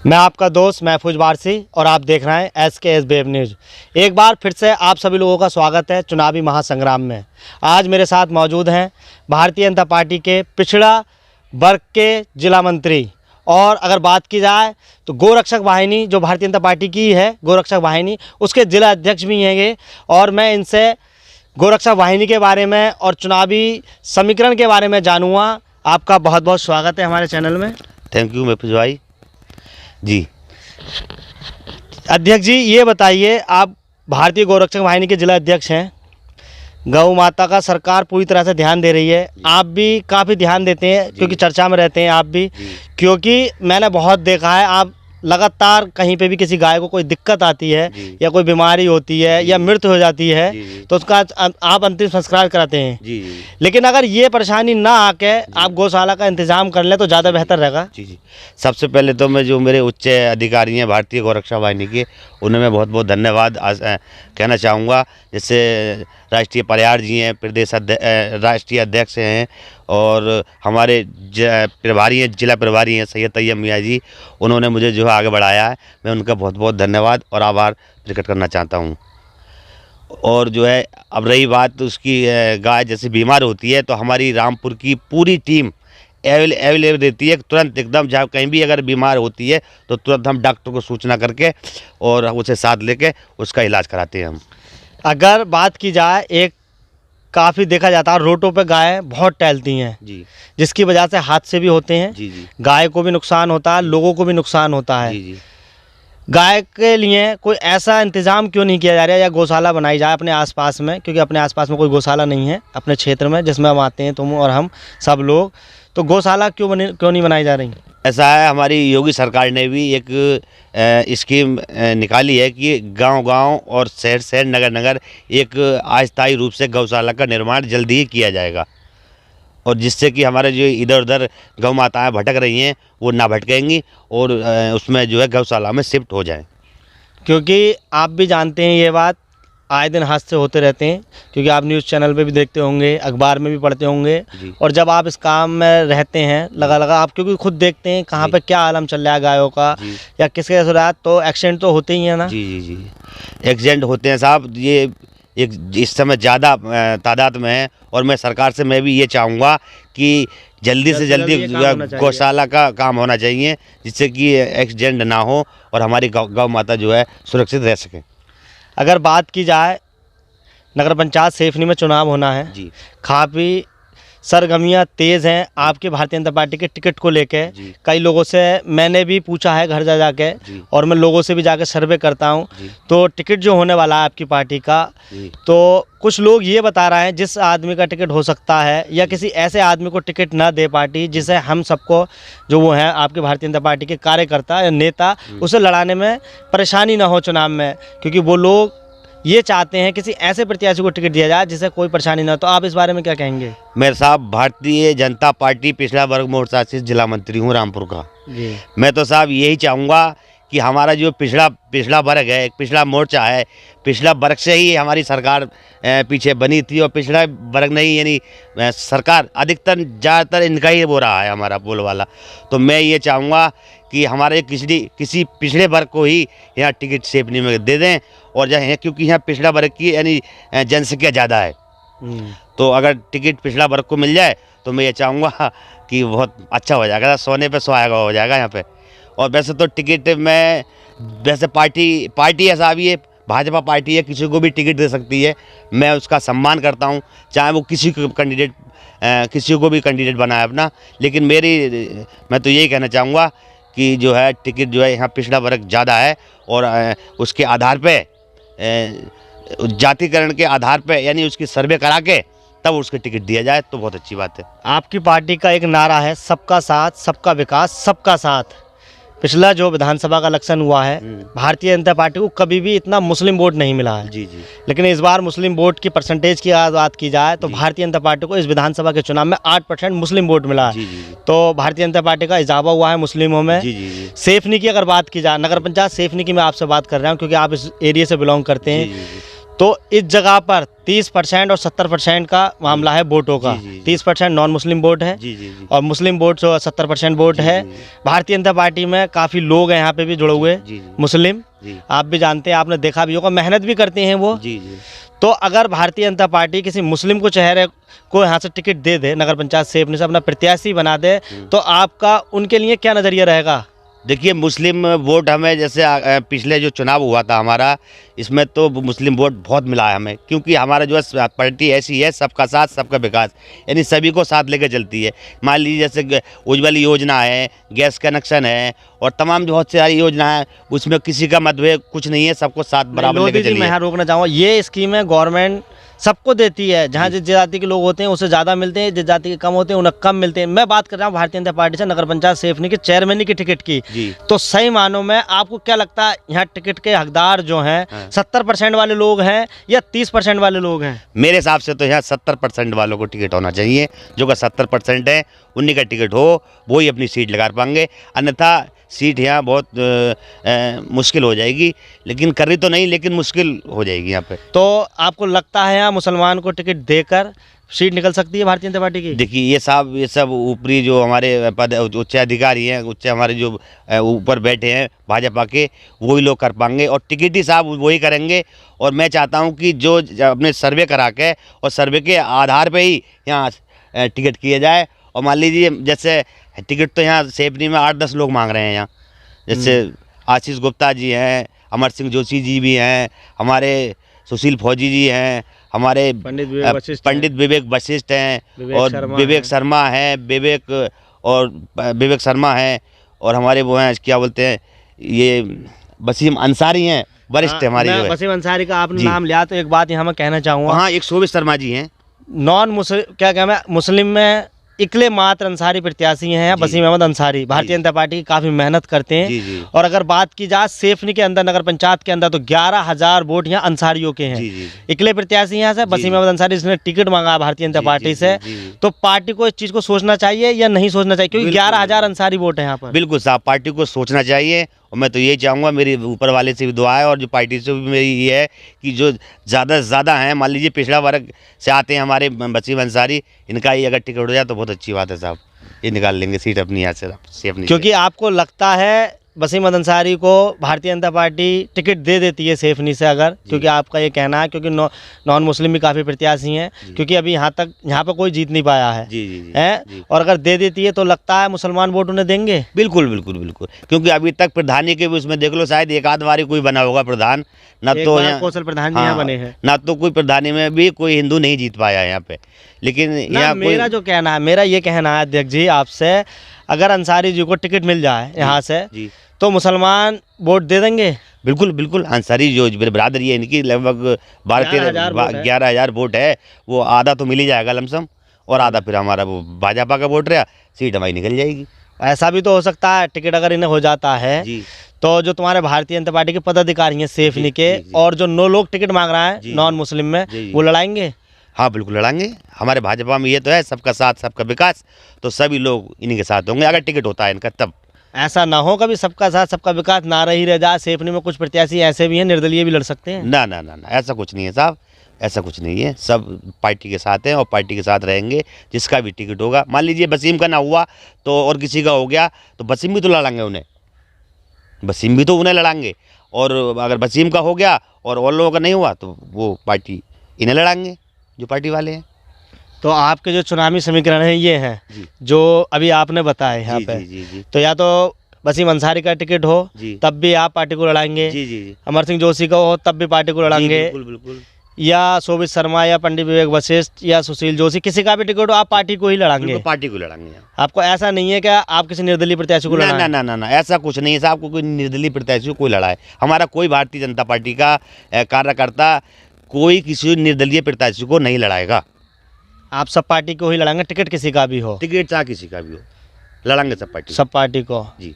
मैं आपका दोस्त महफूज वारसी और आप देख रहे हैं SKS वेब न्यूज़। एक बार फिर से आप सभी लोगों का स्वागत है चुनावी महासंग्राम में। आज मेरे साथ मौजूद हैं भारतीय जनता पार्टी के पिछड़ा वर्ग के जिला मंत्री, और अगर बात की जाए तो गोरक्षक वाहिनी जो भारतीय जनता पार्टी की है, गोरक्षक वाहिनी उसके जिला अध्यक्ष भी हैं ये। और मैं इनसे गोरक्षक वाहिनी के बारे में और चुनावी समीकरण के बारे में जानूँगा। आपका बहुत बहुत स्वागत है हमारे चैनल में। थैंक यू महफूज भाई जी। अध्यक्ष जी, ये बताइए, आप भारतीय गोरक्षक वाहिनी के जिला अध्यक्ष हैं। गौ माता का सरकार पूरी तरह से ध्यान दे रही है, आप भी काफ़ी ध्यान देते हैं क्योंकि चर्चा में रहते हैं आप भी। क्योंकि मैंने बहुत देखा है, आप लगातार कहीं पे भी किसी गाय को कोई दिक्कत आती है या कोई बीमारी होती है या मृत्यु हो जाती है तो उसका आप अंतिम संस्कार कराते हैं। लेकिन अगर ये परेशानी ना आके आप गौशाला का इंतजाम कर लें तो ज़्यादा बेहतर रहेगा। जी। सबसे पहले तो मैं जो मेरे उच्च अधिकारी हैं भारतीय गोरक्षा वाहिनी के, उन्हें मैं बहुत बहुत धन्यवाद कहना चाहूँगा। जैसे राष्ट्रीय परिहार जी हैं, प्रदेश राष्ट्रीय अध्यक्ष हैं, और हमारे प्रभारी हैं, जिला प्रभारी हैं सैयद तैयब मियाँ जी, उन्होंने मुझे जो है आगे बढ़ाया है। मैं उनका बहुत बहुत धन्यवाद और आभार प्रकट करना चाहता हूँ। और जो है, अब रही बात उसकी, गाय जैसे बीमार होती है तो हमारी रामपुर की पूरी टीम अवेलेबल रहती है। तुरंत एकदम जहाँ कहीं भी अगर बीमार होती है तो तुरंत हम डॉक्टर को सूचना करके और उसे साथ लेके उसका इलाज कराते हैं हम। अगर बात की जाए, एक काफ़ी देखा जाता है रोडों पे गाय बहुत टहलती हैं जी, जिसकी वजह से हादसे भी होते हैं। जी। गाय को भी नुकसान होता है, लोगों को भी नुकसान होता है। जी। गाय के लिए कोई ऐसा इंतज़ाम क्यों नहीं किया जा रहा है या गौशाला बनाई जाए अपने आसपास में? क्योंकि अपने आसपास में कोई गौशाला नहीं है अपने क्षेत्र में जिसमें हम आते हैं, तुम और हम सब लोग। तो गौशाला क्यों नहीं बनाई जा रही? ऐसा है, हमारी योगी सरकार ने भी एक स्कीम निकाली है कि गांव-गांव और शहर-शहर, नगर-नगर एक अस्थायी रूप से गौशाला का निर्माण जल्दी ही किया जाएगा, और जिससे कि हमारे जो इधर उधर गौ माताएँ भटक रही हैं वो ना भटकेंगी और उसमें जो है गौशाला में शिफ्ट हो जाएं। क्योंकि आप भी जानते हैं ये बात, आए दिन हादसे होते रहते हैं। क्योंकि आप न्यूज़ चैनल पे भी देखते होंगे, अखबार में भी पढ़ते होंगे, और जब आप इस काम में रहते हैं लगा आप क्योंकि खुद देखते हैं कहाँ पे क्या आलम चल रहा है गायों का या किसके हो रहा है, तो एक्सीडेंट तो होते ही है ना। जी। एक्सीडेंट होते हैं साहब, ये एक इस समय ज़्यादा तादाद में है, और मैं सरकार से मैं भी ये चाहूँगा कि जल्दी से जल्दी गौशाला का काम होना चाहिए, जिससे कि एक्सीडेंट ना हो और हमारी गौ माता जो है सुरक्षित रह सके। अगर बात की जाए, नगर पंचायत सेफनी में चुनाव होना है जी, काफ़ी सरगर्मियाँ तेज़ हैं आपके भारतीय जनता पार्टी के टिकट को लेके। कई लोगों से मैंने भी पूछा है घर जा के, और मैं लोगों से भी जाके सर्वे करता हूं, तो टिकट जो होने वाला है आपकी पार्टी का, तो कुछ लोग ये बता रहे हैं जिस आदमी का टिकट हो सकता है या किसी ऐसे आदमी को टिकट ना दे पार्टी जिसे हम सबको, जो वो हैं आपके भारतीय जनता पार्टी के कार्यकर्ता या नेता, उसे लड़ाने में परेशानी ना हो चुनाव में, क्योंकि वो लोग ये चाहते हैं किसी ऐसे प्रत्याशी को टिकट दिया जाए जिसे कोई परेशानी ना हो। तो आप इस बारे में क्या कहेंगे? मेरे साहब, भारतीय जनता पार्टी पिछड़ा वर्ग मोर्चा से जिला मंत्री हूँ रामपुर का जी। मैं तो साहब यही चाहूँगा कि हमारा जो पिछड़ा वर्ग है, एक पिछड़ा मोर्चा है, पिछड़ा वर्ग से ही हमारी सरकार पीछे बनी थी, और पिछड़ा वर्ग नहीं यानी सरकार अधिकतर ज़्यादातर इनका ही हो रहा है हमारा बोलवाला। तो मैं ये चाहूँगा कि हमारे किसी पिछड़े वर्ग को ही यहाँ टिकट सेफनी में दे दें, और जहाँ क्योंकि यहाँ पिछड़ा वर्ग की यानी जनसंख्या ज़्यादा है, तो अगर टिकट पिछड़ा वर्ग को मिल जाए तो मैं ये चाहूँगा कि बहुत अच्छा हो जाएगा, सोने पे सुहागा हो जाएगा यहाँ पे। और वैसे तो टिकट में वैसे पार्टी ऐसा भी है, भाजपा पार्टी है, किसी को भी टिकट दे सकती है, मैं उसका सम्मान करता हूँ, चाहे वो किसी को भी कैंडिडेट बनाए अपना। लेकिन मैं तो यही कहना चाहूँगा कि जो है टिकट जो है यहाँ पिछड़ा वर्ग ज़्यादा है, और उसके आधार पे जातिकरण के आधार पे यानी उसकी सर्वे करा के तब उसके टिकट दिया जाए तो बहुत अच्छी बात है। आपकी पार्टी का एक नारा है, सबका साथ, सबका विकास, सबका साथ। पिछला जो विधानसभा का इलेक्शन हुआ है, भारतीय जनता पार्टी को कभी भी इतना मुस्लिम वोट नहीं मिला है जी। लेकिन इस बार मुस्लिम वोट की परसेंटेज की बात की जाए तो भारतीय जनता पार्टी को इस विधानसभा के चुनाव में 8% मुस्लिम वोट मिला है। तो भारतीय जनता पार्टी का इजाफा हुआ है मुस्लिमों में। सेफनी की अगर बात की जाए, नगर पंचायत सेफनी की मैं आपसे बात कर रहा हूँ क्योंकि आप इस एरिया से बिलोंग करते हैं, तो इस जगह पर 30% और 70% का मामला है वोटों का। जी, जी, जी। 30% नॉन मुस्लिम वोट है जी जी जी और मुस्लिम वोट 70% वोट जी, है। जी, जी। भारतीय जनता पार्टी में काफ़ी लोग हैं यहाँ पे भी जुड़े हुए जी, जी। मुस्लिम। जी आप भी जानते हैं, आपने देखा भी होगा, मेहनत भी करते हैं वो। जी जी तो अगर भारतीय जनता पार्टी किसी मुस्लिम को चेहरे को यहाँ से टिकट दे दे, नगर पंचायत सेवनी से अपना प्रत्याशी बना दे, तो आपका उनके लिए क्या नज़रिया रहेगा? देखिए, मुस्लिम वोट हमें जैसे पिछले जो चुनाव हुआ था हमारा, इसमें तो मुस्लिम वोट बहुत मिला है हमें, क्योंकि हमारा जो है पार्टी ऐसी है, सबका साथ सबका विकास, यानी सभी को साथ लेकर चलती है। मान लीजिए जैसे उज्ज्वल योजना है, गैस कनेक्शन है और तमाम जो बहुत सारी योजना है, उसमें किसी का मतभेद कुछ नहीं है, सबको साथ बराबर लोधी लेकर जी, मैं चलिए। यहाँ रोकना चाहूँगा, ये स्कीमें गवर्नमेंट सबको देती है। जहाँ जिस जाति के लोग होते हैं उससे ज़्यादा मिलते हैं, जिस जाति के कम होते हैं उन्हें कम मिलते हैं। मैं बात कर रहा हूँ भारतीय जनता पार्टी से नगर पंचायत सेवनी के चेयरमैन की टिकट की। जी तो सही मानों में आपको क्या लगता है, यहाँ टिकट के हकदार जो हैं हाँ। 70% वाले लोग हैं या 30% वाले लोग हैं? मेरे हिसाब से तो यहाँ 70% वालों को टिकट होना चाहिए। जो का 70% है उन्हीं का टिकट हो, वो ही अपनी सीट लगा पाएंगे, अन्यथा सीट यहाँ बहुत मुश्किल हो जाएगी। लेकिन करी तो नहीं, लेकिन मुश्किल हो जाएगी यहाँ पे। तो आपको लगता है यहाँ मुसलमान को टिकट देकर सीट निकल सकती है भारतीय जनता पार्टी की? देखिए, ये सब ऊपरी जो हमारे पद उच्च अधिकारी हैं, उच्च हमारे जो ऊपर बैठे हैं भाजपा के, वही लोग कर पाएंगे और टिकट ही साहब वही करेंगे। और मैं चाहता हूँ कि जो अपने सर्वे करा के और सर्वे के आधार पे ही यहाँ टिकट किया जाए। और मान लीजिए जैसे टिकट तो यहाँ सेवनी में 8-10 लोग मांग रहे हैं यहाँ, जैसे आशीष गुप्ता जी हैं, अमर सिंह जोशी जी भी हैं, हमारे सुशील फौजी जी हैं, हमारे पंडित विवेक वशिष्ठ हैं और विवेक शर्मा हैं, विवेक शर्मा हैं और हमारे वो हैं क्या बोलते हैं, ये वसीम अंसारी हैं, वरिष्ठ हमारी जो है। वसीम अंसारी का आपने नाम लिया तो एक बात यहाँ मैं कहना चाहूँगा। हाँ, एक शोभित शर्मा जी हैं। नॉन मुस्लिम क्या कहना है, मुस्लिम में इकले मात्र अंसारी प्रत्याशी हैं वसीम अहमद अंसारी। भारतीय जनता पार्टी की काफ़ी मेहनत करते हैं। जी। और अगर बात की जाए सेफनी के अंदर, नगर पंचायत के अंदर, तो 11,000 वोट यहाँ अंसारियों के हैं। जी। इकले प्रत्याशी यहाँ से वसीम अहमद अंसारी, जिसने टिकट मांगा भारतीय जनता पार्टी से। तो पार्टी को इस चीज़ को सोचना चाहिए या नहीं सोचना चाहिए, क्योंकि 11,000 अंसारी वोट है यहाँ पर? बिल्कुल साहब, पार्टी को सोचना चाहिए और मैं तो यही चाहूँगा, मेरी ऊपर वाले से भी दुआ है और जो पार्टी से भी मेरी ये है कि जो ज़्यादा से ज़्यादा हैं, मान लीजिए पिछड़ा वर्ग से आते हैं हमारे वसीम अंसारी, इनका ही अगर टिकट हो जाए तो बहुत अच्छी बात है साहब, ये निकाल लेंगे सीट अपनी यहाँ से अपनी। क्योंकि आपको लगता है वसीम अहमद अंसारी को भारतीय जनता पार्टी टिकट दे देती है सेफनी से अगर, क्योंकि आपका ये कहना है, क्योंकि नॉन मुस्लिम भी काफ़ी प्रत्याशी हैं, क्योंकि अभी यहाँ पर कोई जीत नहीं पाया है। जी। और अगर दे देती है तो लगता है मुसलमान वोट उन्हें देंगे? बिल्कुल, क्योंकि अभी तक प्रधानी के भी उसमें देख लो, शायद एक आध बारी कोई बना होगा प्रधान, ना तो कौशल प्रधान जी यहाँ बने हैं, ना तो कोई प्रधानी में भी कोई हिंदू नहीं जीत पाया यहाँ पे। लेकिन यहाँ मेरा जो कहना है, मेरा ये कहना है अध्यक्ष जी आपसे, अगर अंसारी जी को टिकट मिल जाए यहाँ से तो मुसलमान वोट दे देंगे? बिल्कुल, अंसारी जो बरादरी है इनकी लगभग 11,000 वोट है, वो आधा तो मिल ही जाएगा लमसम, और आधा फिर हमारा वो भाजपा का वोट रहा, सीट हमारी निकल जाएगी। ऐसा भी तो हो सकता है, टिकट अगर इन्हें हो जाता है तो जो तुम्हारे भारतीय जनता पार्टी के पदाधिकारी हैं सेफनी के, और जो 9 लोग टिकट मांग रहे हैं नॉन मुस्लिम में, वो लड़ाएंगे? हाँ बिल्कुल लड़ाएंगे। हमारे भाजपा में ये तो है, सबका साथ सबका विकास, तो सभी लोग इन्हीं के साथ होंगे अगर टिकट होता है इनका तब। ऐसा ना हो कभी सबका साथ सबका विकास ना रही रह जाए। सेफनी में कुछ प्रत्याशी ऐसे भी हैं, निर्दलीय भी लड़ सकते हैं। ना, ऐसा कुछ नहीं है साहब, ऐसा कुछ नहीं है, सब पार्टी के साथ हैं और पार्टी के साथ रहेंगे। जिसका भी टिकट होगा, मान लीजिए वसीम का ना हुआ तो और किसी का हो गया तो वसीम भी तो लड़ाएंगे उन्हें, वसीम भी तो उन्हें लड़ाएंगे। और अगर वसीम का हो गया और लोगों का नहीं हुआ तो वो पार्टी इन्हें लड़ाएंगे, जो पार्टी वाले हैं। तो आपके जो चुनावी समीकरण हैं ये हैं जो अभी आपने बताए यहाँ पे। जी। तो या तो वसीम अंसारी का टिकट हो तब भी आप पार्टी को लड़ाएंगे, अमर सिंह जोशी का हो तब भी पार्टी को लड़ाएंगे, बिल्कुल। या शोभित शर्मा या पंडित विवेक वशिष्ठ या सुशील जोशी, किसी का भी टिकट हो आप पार्टी को ही लड़ाएंगे? पार्टी को लड़ाएंगे। आपको ऐसा नहीं है क्या आप किसी निर्दलीय प्रत्याशी को लड़ाएं? ना, ऐसा कुछ नहीं है साहब, कोई निर्दलीय प्रत्याशी को कोई लड़ाए। हमारा कोई भारतीय जनता पार्टी का कार्यकर्ता कोई किसी निर्दलीय प्रत्याशी को नहीं लड़ाएगा। आप सब पार्टी को ही लड़ाएंगे, टिकट किसी का भी हो? टिकट चाहे किसी का भी हो, लड़ाएंगे सब पार्टी को जी।